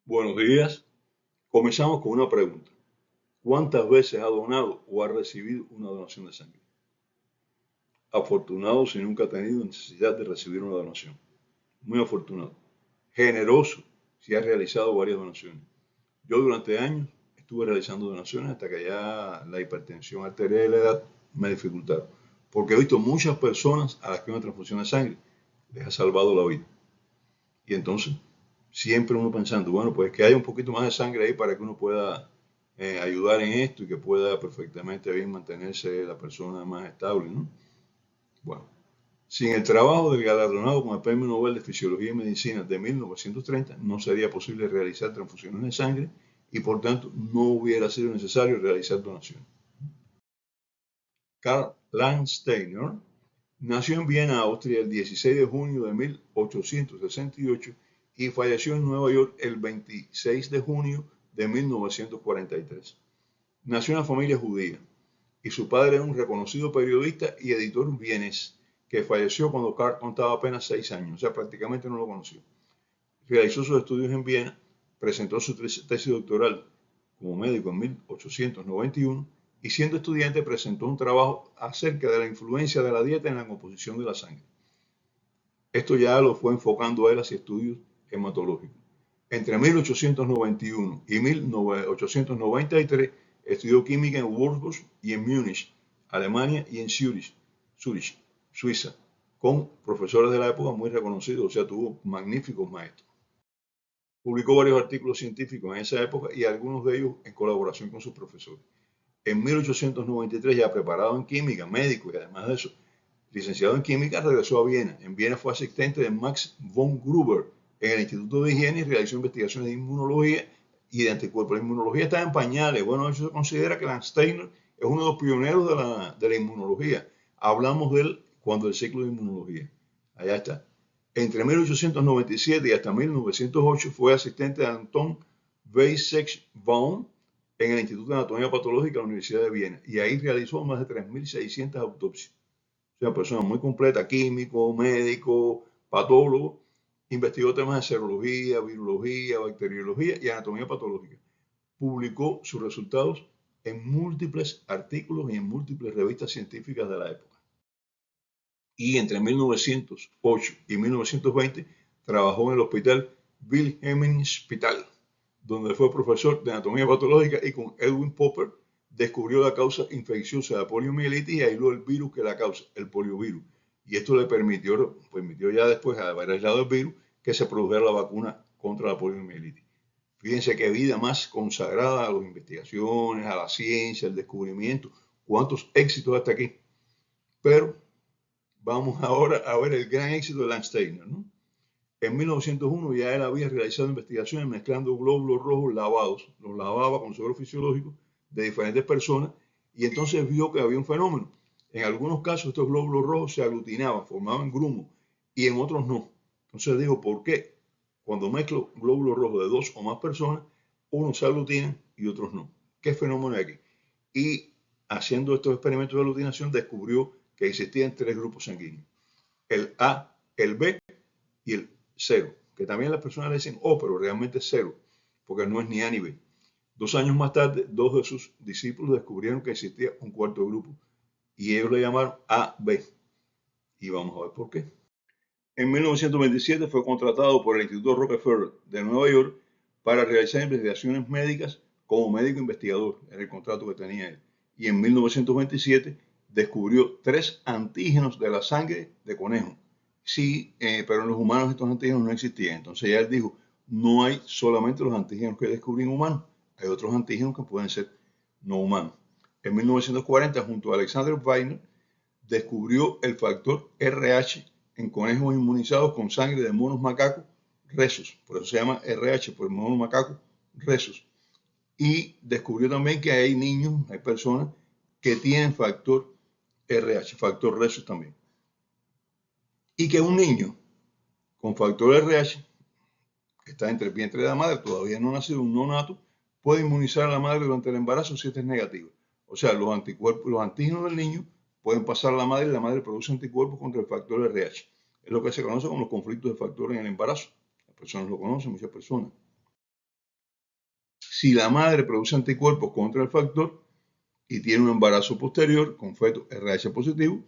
Buenos días. Comenzamos con una pregunta. ¿Cuántas veces ha donado o ha recibido una donación de sangre? Afortunado si nunca ha tenido necesidad de recibir una donación. Muy afortunado. Generoso si ha realizado varias donaciones. Yo durante años estuve realizando donaciones hasta que ya la hipertensión arterial y la edad me dificultaron. Porque he visto muchas personas a las que una transfusión de sangre les ha salvado la vida. Y entonces, siempre uno pensando, bueno, pues que haya un poquito más de sangre ahí para que uno pueda ayudar en esto y que pueda perfectamente bien mantenerse la persona más estable, ¿no? Bueno, sin el trabajo del galardonado con el Premio Nobel de Fisiología y Medicina de 1930, no sería posible realizar transfusiones de sangre y por tanto no hubiera sido necesario realizar donaciones. Karl Landsteiner nació en Viena, Austria, el 16 de junio de 1868 y falleció en Nueva York el 26 de junio de 1943. Nació en una familia judía y su padre era un reconocido periodista y editor vienés que falleció cuando Karl contaba apenas 6 años, o sea, prácticamente no lo conoció. Realizó sus estudios en Viena, presentó su tesis doctoral como médico en 1891 y siendo estudiante presentó un trabajo acerca de la influencia de la dieta en la composición de la sangre. Esto ya lo fue enfocando a él hacia estudios hematológicos. Entre 1891 y 1893 estudió química en Würzburg y en Múnich, Alemania y en Zurich, Suiza, con profesores de la época muy reconocidos, o sea, tuvo magníficos maestros. Publicó varios artículos científicos en esa época y algunos de ellos en colaboración con sus profesores. En 1893, ya preparado en química, médico y además de eso, licenciado en química, regresó a Viena. En Viena fue asistente de Max von Gruber en el Instituto de Higiene y realizó investigaciones de inmunología y de anticuerpos. La inmunología está en pañales. Bueno, eso se considera que Landsteiner es uno de los pioneros de la inmunología. Hablamos de él cuando el ciclo de inmunología. Allá está. Entre 1897 y hasta 1908 fue asistente de Anton Weizsäcker-Braun en el Instituto de Anatomía Patológica de la Universidad de Viena y ahí realizó más de 3.600 autopsias. O sea, una persona muy completa, químico, médico, patólogo, investigó temas de serología, virología, bacteriología y anatomía patológica. Publicó sus resultados en múltiples artículos y en múltiples revistas científicas de la época. Y entre 1908 y 1920 trabajó en el hospital Wilhelmshospital, donde fue profesor de anatomía patológica y con Edwin Popper descubrió la causa infecciosa de la poliomielitis y aisló el virus que la causa, el poliovirus. Y esto le permitió ya después, de haber aislado el virus, que se produjera la vacuna contra la poliomielitis. Fíjense qué vida más consagrada a las investigaciones, a la ciencia, al descubrimiento, cuántos éxitos hasta aquí. Pero vamos ahora a ver el gran éxito de Landsteiner, ¿no? En 1901 ya él había realizado investigaciones mezclando glóbulos rojos lavados, los lavaba con suero fisiológico de diferentes personas y entonces vio que había un fenómeno. En algunos casos estos glóbulos rojos se aglutinaban, formaban grumos y en otros no. Entonces dijo, ¿por qué? Cuando mezclo glóbulos rojos de dos o más personas, unos se aglutinan y otros no. ¿Qué fenómeno hay aquí? Y haciendo estos experimentos de aglutinación descubrió que existían tres grupos sanguíneos, el A, el B y el cero, que también las personas le dicen O, pero realmente es cero, porque no es ni A ni B. 2 años más tarde, dos de sus discípulos descubrieron que existía un cuarto grupo y ellos le llamaron AB. Y vamos a ver por qué. En 1927 fue contratado por el Instituto Rockefeller de Nueva York para realizar investigaciones médicas como médico investigador, era el contrato que tenía él. Y en 1927 descubrió 3 antígenos de la sangre de conejo. Sí, pero en los humanos estos antígenos no existían. Entonces ya él dijo, no hay solamente los antígenos que descubrí en humanos, hay otros antígenos que pueden ser no humanos. En 1940, junto a Alexander Weiner, descubrió el factor RH en conejos inmunizados con sangre de monos macacos rhesus, por eso se llama RH, por el mono macaco rhesus. Y descubrió también que hay niños, hay personas que tienen factor RH, factor rhesus también. Y que un niño con factor RH, que está entre el vientre de la madre, todavía no ha nacido, un nonato, puede inmunizar a la madre durante el embarazo si este es negativo. O sea, los anticuerpos, los antígenos del niño pueden pasar a la madre y la madre produce anticuerpos contra el factor RH. Es lo que se conoce como los conflictos de factor en el embarazo. Las personas lo conocen, muchas personas. Si la madre produce anticuerpos contra el factor y tiene un embarazo posterior con feto RH positivo,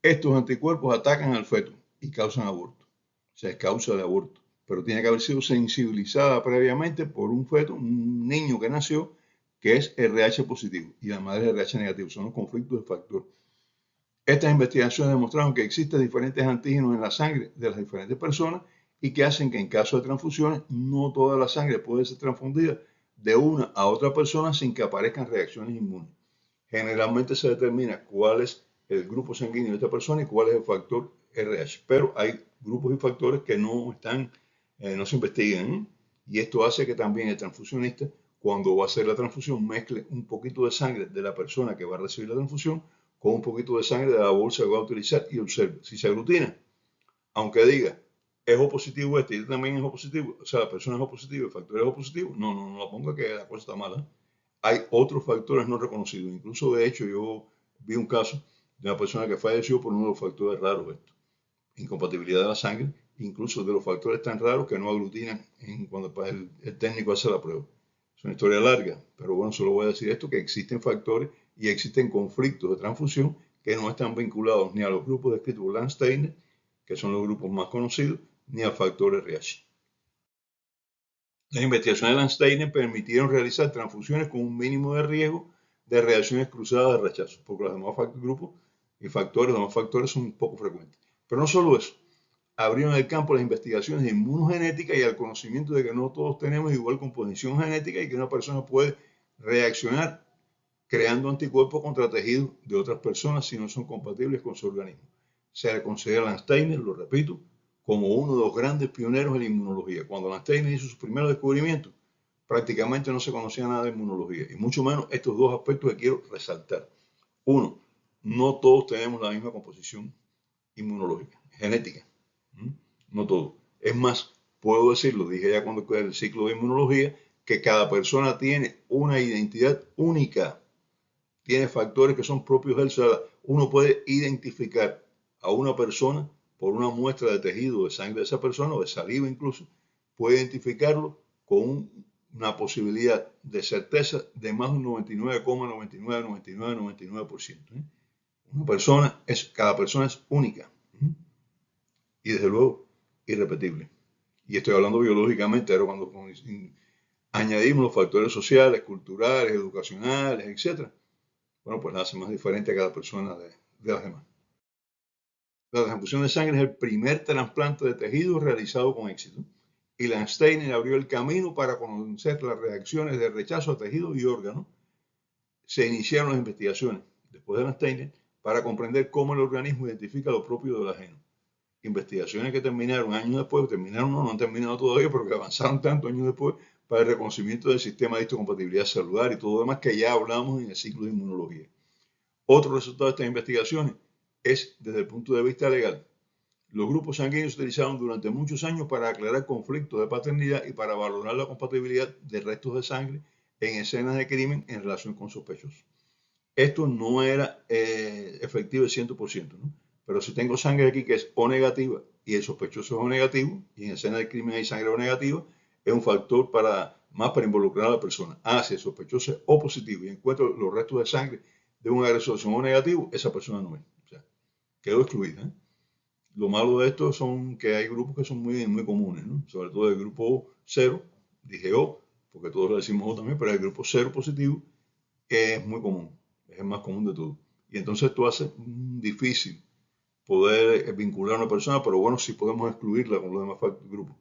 estos anticuerpos atacan al feto y causan aborto. O sea, es causa de aborto. Pero tiene que haber sido sensibilizada previamente por un feto, un niño que nació, que es RH positivo y la madre es RH negativo. Son los conflictos de factor. Estas investigaciones demostraron que existen diferentes antígenos en la sangre de las diferentes personas y que hacen que en caso de transfusiones no toda la sangre puede ser transfundida de una a otra persona sin que aparezcan reacciones inmunes. Generalmente se determina cuál es el grupo sanguíneo de esta persona y cuál es el factor RH, pero hay grupos y factores que no están, no se investigan, ¿eh? Y esto hace que también el transfusionista, cuando va a hacer la transfusión, mezcle un poquito de sangre de la persona que va a recibir la transfusión con un poquito de sangre de la bolsa que va a utilizar y observe. Si se aglutina, aunque diga, es O positivo este y este también es O positivo, o sea, la persona es O positivo, el factor es O positivo, no la ponga que la cosa está mala. Hay otros factores no reconocidos. Incluso, de hecho, yo vi un caso de una persona que falleció por uno de los factores raros esto. Incompatibilidad de la sangre, incluso de los factores tan raros que no aglutinan cuando el técnico hace la prueba. Es una historia larga, pero bueno, solo voy a decir esto, que existen factores y existen conflictos de transfusión que no están vinculados ni a los grupos descritos por Landsteiner, que son los grupos más conocidos, ni al factor RH. Las investigaciones de Landsteiner permitieron realizar transfusiones con un mínimo de riesgo de reacciones cruzadas de rechazo, porque los demás grupos y factores, los demás factores son poco frecuentes. Pero no solo eso, abrieron el campo a las investigaciones de inmunogenética y al conocimiento de que no todos tenemos igual composición genética y que una persona puede reaccionar creando anticuerpos contra tejidos de otras personas si no son compatibles con su organismo. Se le considera a Landsteiner, lo repito, como uno de los grandes pioneros en la inmunología. Cuando Landsteiner hizo sus primeros descubrimientos, prácticamente no se conocía nada de inmunología, y mucho menos estos dos aspectos que quiero resaltar. Uno, no todos tenemos la misma composición inmunológica, genética. No todos. Es más, puedo decirlo, dije ya cuando el ciclo de inmunología, que cada persona tiene una identidad única, tiene factores que son propios de él. O sea, uno puede identificar a una persona por una muestra de tejido de sangre de esa persona o de saliva incluso, puede identificarlo con una posibilidad de certeza de más de un 99,9999%. Una persona cada persona es única y desde luego irrepetible. Y estoy hablando biológicamente, pero cuando añadimos los factores sociales, culturales, educacionales, etc., bueno, pues la hace más diferente a cada persona de las demás. La transfusión de sangre es el primer trasplante de tejido realizado con éxito y Landsteiner abrió el camino para conocer las reacciones de rechazo a tejidos y órganos. Se iniciaron las investigaciones después de Landsteiner para comprender cómo el organismo identifica lo propio del ajeno. Investigaciones que terminaron años después, no han terminado todavía, pero que avanzaron tanto años después para el reconocimiento del sistema de histocompatibilidad celular y todo lo demás que ya hablamos en el ciclo de inmunología. Otro resultado de estas investigaciones es desde el punto de vista legal. Los grupos sanguíneos se utilizaron durante muchos años para aclarar conflictos de paternidad y para valorar la compatibilidad de restos de sangre en escenas de crimen en relación con sospechosos. Esto no era efectivo al 100%, ¿no? Pero si tengo sangre aquí que es O negativa y el sospechoso es O negativo y en escena de crimen hay sangre O negativa, es un factor más para involucrar a la persona. Si el sospechoso es O positivo y encuentro los restos de sangre de un agresor son O negativo, esa persona no es. O sea, quedó excluida. Lo malo de esto son que hay grupos que son muy, muy comunes, ¿no? Sobre todo el grupo 0, dije O, porque todos lo decimos O también, pero el grupo 0 positivo es muy común, es el más común de todos. Y entonces esto hace difícil poder vincular a una persona, pero bueno, sí podemos excluirla con los demás grupos.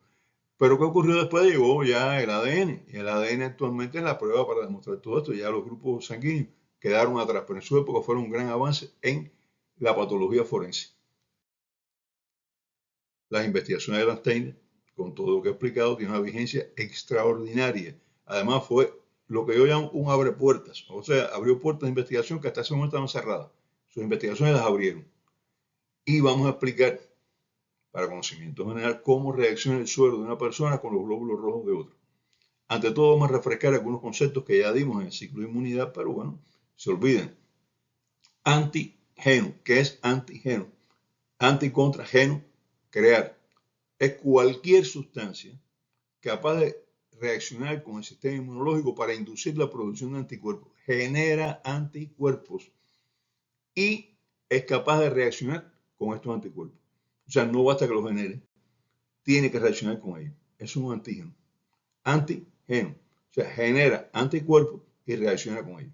Pero ¿qué ocurrió después? Llegó ya el ADN, y el ADN actualmente es la prueba para demostrar todo esto. Ya los grupos sanguíneos quedaron atrás, pero en su época fueron un gran avance en la patología forense. Las investigaciones de Landsteiner, con todo lo que he explicado, tienen una vigencia extraordinaria. Además fue lo que yo llamo un abre puertas, o sea, abrió puertas de investigación que hasta ese momento estaban cerradas. Sus investigaciones las abrieron. Y vamos a explicar, para conocimiento general, cómo reacciona el suero de una persona con los glóbulos rojos de otra. Ante todo, vamos a refrescar algunos conceptos que ya dimos en el ciclo de inmunidad, pero bueno, se olviden. Antigeno, ¿qué es antigeno? Anti contra geno, crear. Es cualquier sustancia capaz de reaccionar con el sistema inmunológico para inducir la producción de anticuerpos. Genera anticuerpos y es capaz de reaccionar con estos anticuerpos. O sea, no basta que los genere, tiene que reaccionar con ellos. Es un antígeno. Antígeno. O sea, genera anticuerpos y reacciona con ellos.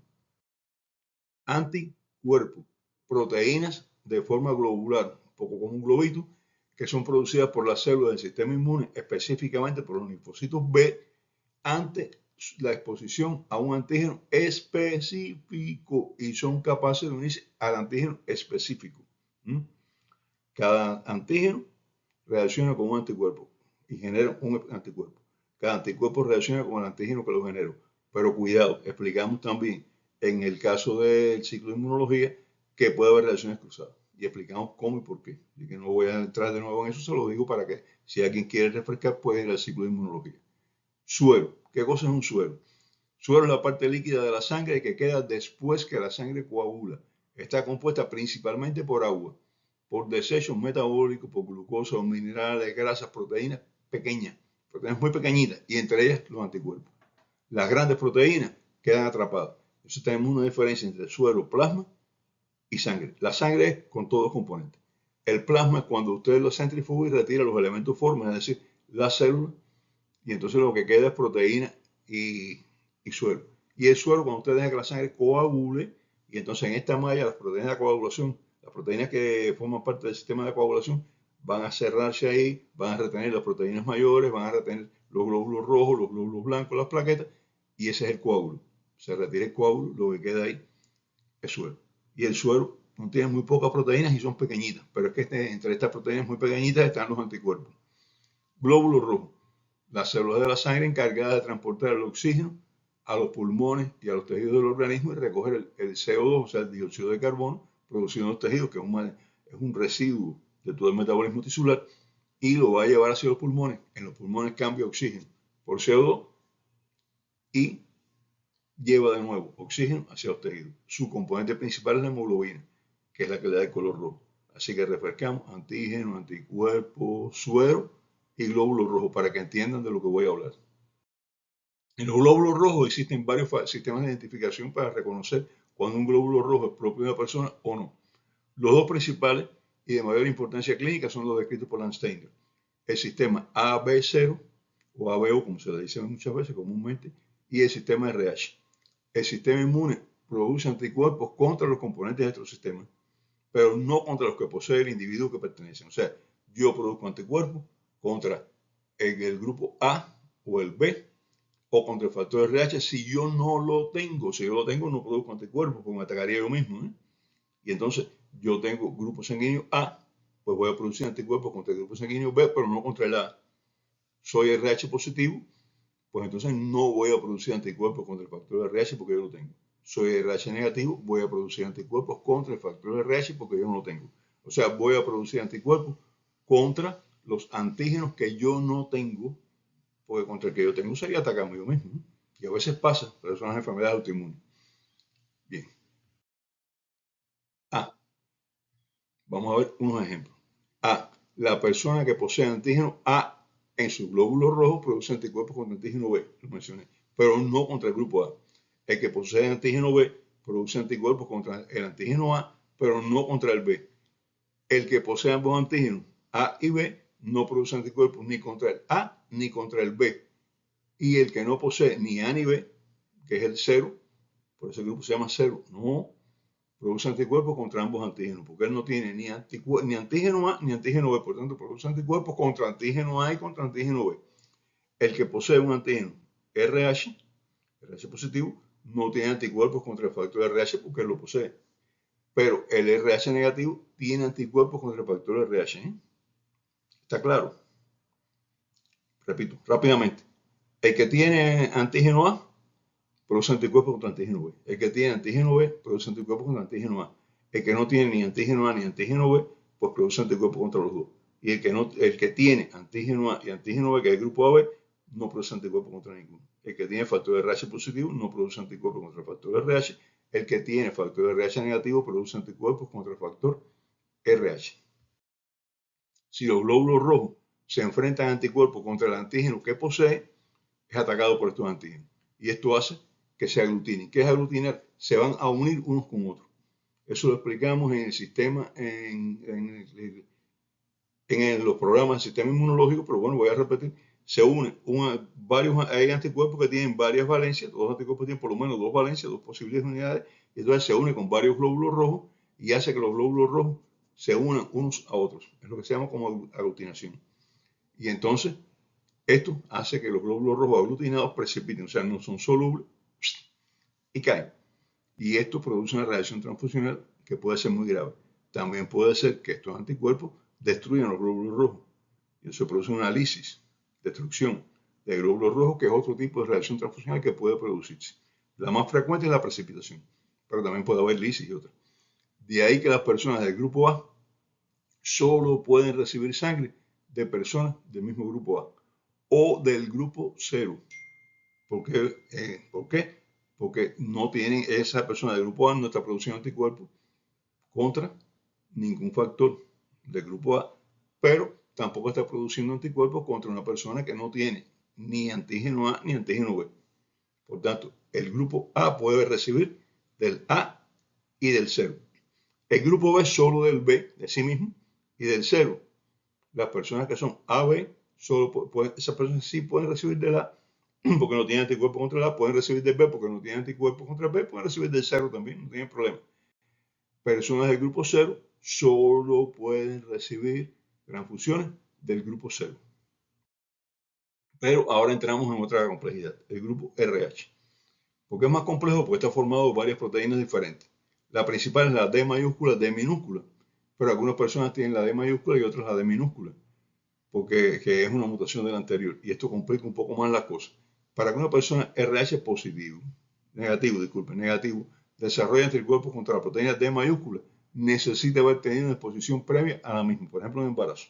Anticuerpos. Proteínas de forma globular, un poco como un globito, que son producidas por las células del sistema inmune, específicamente por los linfocitos B, ante la exposición a un antígeno específico y son capaces de unirse al antígeno específico. Cada antígeno reacciona con un anticuerpo y genera un anticuerpo. Cada anticuerpo reacciona con el antígeno que lo generó. Pero cuidado, explicamos también en el caso del ciclo de inmunología que puede haber reacciones cruzadas. Y explicamos cómo y por qué. Y que no voy a entrar de nuevo en eso, se lo digo para que si alguien quiere refrescar puede ir al ciclo de inmunología. Suero. ¿Qué cosa es un suero? Suero es la parte líquida de la sangre que queda después que la sangre coagula. Está compuesta principalmente por agua, por desechos metabólicos, por glucosa, minerales, grasas, proteínas pequeñas, proteínas muy pequeñitas, y entre ellas los anticuerpos. Las grandes proteínas quedan atrapadas. Entonces tenemos una diferencia entre suero, plasma y sangre. La sangre es con todos los componentes. El plasma es cuando usted lo centrifuga y retira los elementos formas, es decir, las células, y entonces lo que queda es proteína y suero. Y el suero cuando usted deja que la sangre coagule, y entonces en esta malla las proteínas de coagulación, las proteínas que forman parte del sistema de coagulación, van a cerrarse ahí, van a retener las proteínas mayores, van a retener los glóbulos rojos, los glóbulos blancos, las plaquetas, y ese es el coágulo. Se retira el coágulo, lo que queda ahí es suero. Y el suero contiene muy pocas proteínas y son pequeñitas, pero es que entre estas proteínas muy pequeñitas están los anticuerpos. Glóbulos rojos, las células de la sangre encargadas de transportar el oxígeno a los pulmones y a los tejidos del organismo y recoger el CO2, o sea, el dióxido de carbono, producido en los tejidos, que es un residuo de todo el metabolismo tisular, y lo va a llevar hacia los pulmones. En los pulmones cambia oxígeno por CO2 y lleva de nuevo oxígeno hacia los tejidos. Su componente principal es la hemoglobina, que es la que le da el color rojo. Así que refrescamos antígenos, anticuerpos, suero y glóbulos rojos para que entiendan de lo que voy a hablar. En los glóbulos rojos existen varios sistemas de identificación para reconocer cuando un glóbulo rojo es propio de una persona o no. Los dos principales y de mayor importancia clínica son los descritos por Landsteiner. El sistema AB0 o ABO, como se le dice muchas veces comúnmente, y el sistema RH. El sistema inmune produce anticuerpos contra los componentes de estos sistemas, pero no contra los que posee el individuo que pertenece. O sea, yo produzco anticuerpos contra el grupo A o el B o contra el factor RH si yo no lo tengo. Si yo lo tengo, no produzco anticuerpos, porque me atacaría yo mismo. Y entonces yo tengo grupo sanguíneo A, pues voy a producir anticuerpos contra el grupo sanguíneo B, pero no contra el A. Soy RH positivo, pues entonces no voy a producir anticuerpos contra el factor RH porque yo lo tengo. Soy RH negativo, voy a producir anticuerpos contra el factor RH porque yo no lo tengo. O sea, voy a producir anticuerpos contra los antígenos que yo no tengo, porque contra el que yo tengo sería atacarme yo mismo. Y a veces pasa, pero son las enfermedades autoinmunes. Bien. Vamos a ver unos ejemplos. A. La persona que posee antígeno A en sus glóbulos rojos produce anticuerpos contra antígeno B, lo mencioné, pero no contra el grupo A. El que posee antígeno B produce anticuerpos contra el antígeno A, pero no contra el B. El que posee ambos antígenos, A y B, no produce anticuerpos ni contra el A ni contra el B. Y el que no posee ni A ni B, que es el cero, por eso el grupo se llama cero, no produce anticuerpos contra ambos antígenos, porque él no tiene ni antígeno A ni antígeno B, por tanto produce anticuerpos contra antígeno A y contra antígeno B. El que posee un antígeno RH positivo, no tiene anticuerpos contra el factor RH porque él lo posee. Pero el RH negativo tiene anticuerpos contra el factor RH. ¿Está claro? Repito, rápidamente. El que tiene antígeno A produce anticuerpos contra antígeno B. El que tiene antígeno B produce anticuerpos contra antígeno A. El que no tiene ni antígeno A ni antígeno B, pues produce anticuerpos contra los dos. Y el que tiene antígeno A y antígeno B, que es el grupo AB, no produce anticuerpos contra ninguno. El que tiene factor RH positivo no produce anticuerpos contra el factor RH. El que tiene factor RH negativo produce anticuerpos contra el factor RH. Si los glóbulos rojos se enfrentan a anticuerpos contra el antígeno que posee, es atacado por estos antígenos. Y esto hace que se aglutinen. ¿Qué es aglutinar? Se van a unir unos con otros. Eso lo explicamos en el sistema, en los programas del sistema inmunológico, pero bueno, voy a repetir. Se unen hay anticuerpos que tienen varias valencias, todos los anticuerpos tienen por lo menos dos valencias, dos posibles unidades, y entonces se une con varios glóbulos rojos y hace que los glóbulos rojos se unan unos a otros. Es lo que se llama como aglutinación. Y entonces, esto hace que los glóbulos rojos aglutinados precipiten, o sea, no son solubles y caen. Y esto produce una reacción transfusional que puede ser muy grave. También puede ser que estos anticuerpos destruyan los glóbulos rojos. Y eso produce una lisis, destrucción de glóbulos rojos, que es otro tipo de reacción transfusional que puede producirse. La más frecuente es la precipitación, pero también puede haber lisis y otras. De ahí que las personas del grupo A solo pueden recibir sangre de personas del mismo grupo A o del grupo 0. ¿Por qué? Porque no tienen esa persona del grupo A, no está produciendo anticuerpos contra ningún factor del grupo A, pero tampoco está produciendo anticuerpos contra una persona que no tiene ni antígeno A ni antígeno B. Por tanto, el grupo A puede recibir del A y del 0. El grupo B solo del B, de sí mismo, y del 0. Las personas que son AB, esas personas sí pueden recibir del A porque no tienen anticuerpos contra el A, pueden recibir del B porque no tienen anticuerpos contra el B, pueden recibir del 0 también, no tienen problema. Personas del grupo 0 solo pueden recibir transfusiones del grupo 0. Pero ahora entramos en otra complejidad, el grupo RH. ¿Por qué es más complejo? Porque está formado de varias proteínas diferentes. La principal es la D mayúscula, D minúscula, pero algunas personas tienen la D mayúscula y otras la D minúscula, porque es una mutación de la anterior, y esto complica un poco más las cosas. Para que una persona RH negativo, desarrolle anticuerpos contra la proteína D mayúscula, necesita haber tenido una exposición previa a la misma, por ejemplo, en embarazo.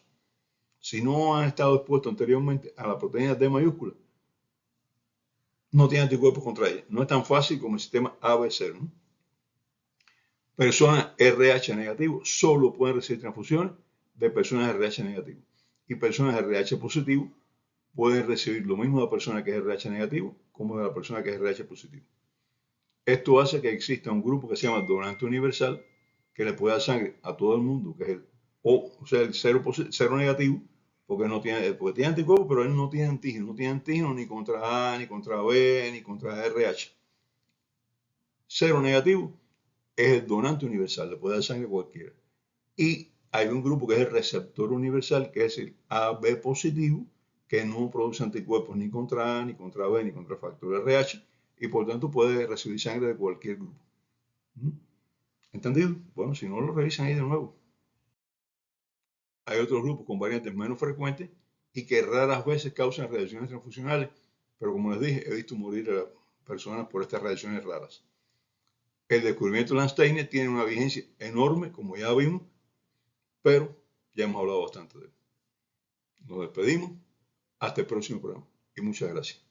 Si no ha estado expuesto anteriormente a la proteína D mayúscula, no tiene anticuerpos contra ella. No es tan fácil como el sistema AB0, ¿no? Personas RH negativo solo pueden recibir transfusiones de personas RH negativo. Y personas RH positivo pueden recibir lo mismo de la persona que es RH negativo como de la persona que es RH positivo. Esto hace que exista un grupo que se llama donante universal que le puede dar sangre a todo el mundo, que es el cero negativo, porque tiene anticuerpos, pero él no tiene antígeno ni contra A, ni contra B, ni contra RH. Cero negativo es el donante universal, le puede dar sangre a cualquiera. Y hay un grupo que es el receptor universal, que es el AB positivo, que no produce anticuerpos ni contra A, ni contra B, ni contra el factor RH, y por tanto puede recibir sangre de cualquier grupo. ¿Entendido? Bueno, si no lo revisan ahí de nuevo. Hay otros grupos con variantes menos frecuentes y que raras veces causan reacciones transfusionales, pero como les dije, he visto morir a personas por estas reacciones raras. El descubrimiento de Landsteiner tiene una vigencia enorme, como ya vimos, pero ya hemos hablado bastante de él. Nos despedimos. Hasta el próximo programa y muchas gracias.